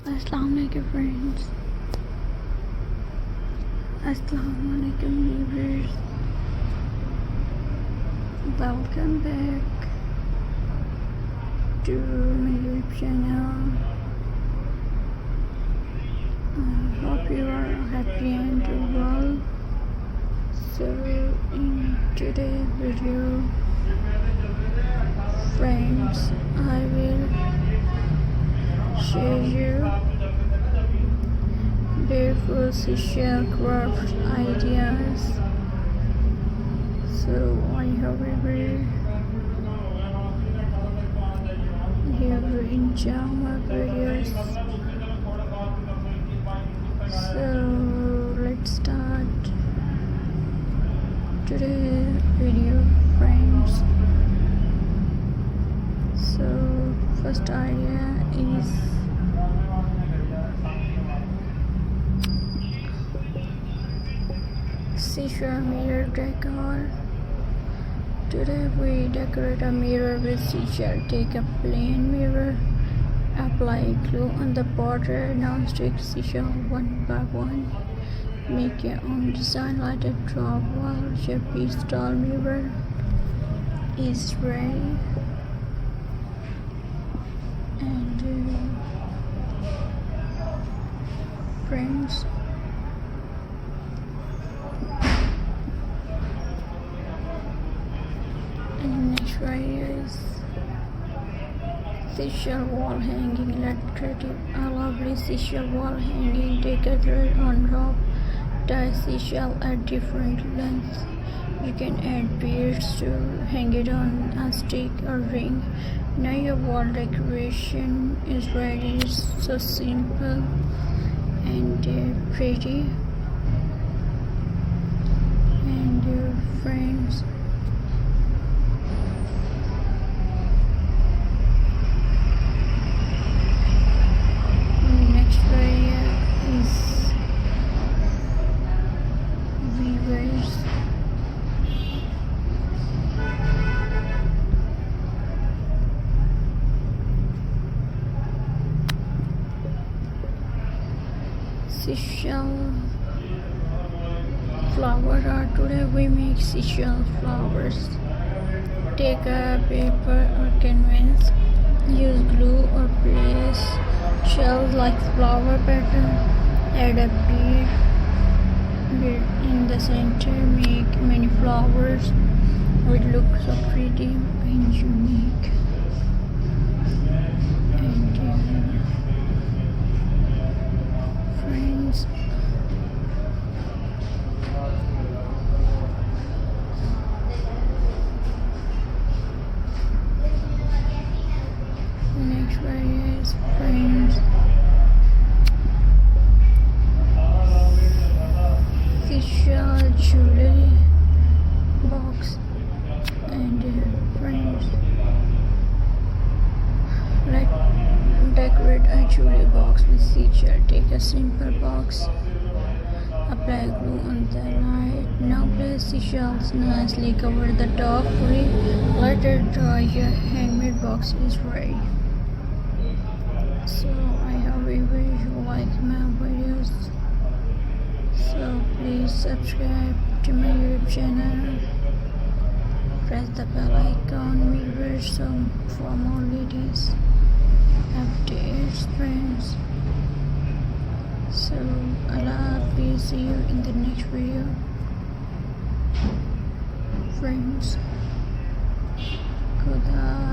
Assalamualaikum friends. Assalamualaikum viewers. Welcome back to my YouTube channel. I hope you are happy and well. So in today's video, friends, I will share you beautiful seashell craft ideas. So I hope you will enjoy my videos. So let's start today's video, friends. So first idea is seashell mirror decor. Today we decorate a mirror with seashell. Take a plain mirror, apply glue on the border, non-stick seashell one by one. Make your own design like a drop while your piece style mirror is ready. And friends, and next idea is seashell wall hanging. Illustrative, a lovely seashell wall hanging. Take a thread on rope, tie seashell at different lengths. You can add beads to hang it on a stick or ring. Now your wall decoration is ready. It's so simple and pretty. And friends, next idea is weavers. Seashell flower art. Today we make seashell flowers. Take a paper or canvas, use glue or place shells like flower pattern. Add a bead in the center. Make many flowers. It looks so pretty and unique. And friends, next idea is friends, seashell jewelry box. And friends, let's decorate a jewelry box with seashell. Take a simple box, apply glue on the light. Now place seashells nicely, cover the top fully. Let it dry. Your handmade box is ready. So I hope you like my videos. So please subscribe to my YouTube channel. Press the bell icon, viewers, so for more videos, updates, friends. So Allah Hafiz, see you in the next video, friends. Khuda.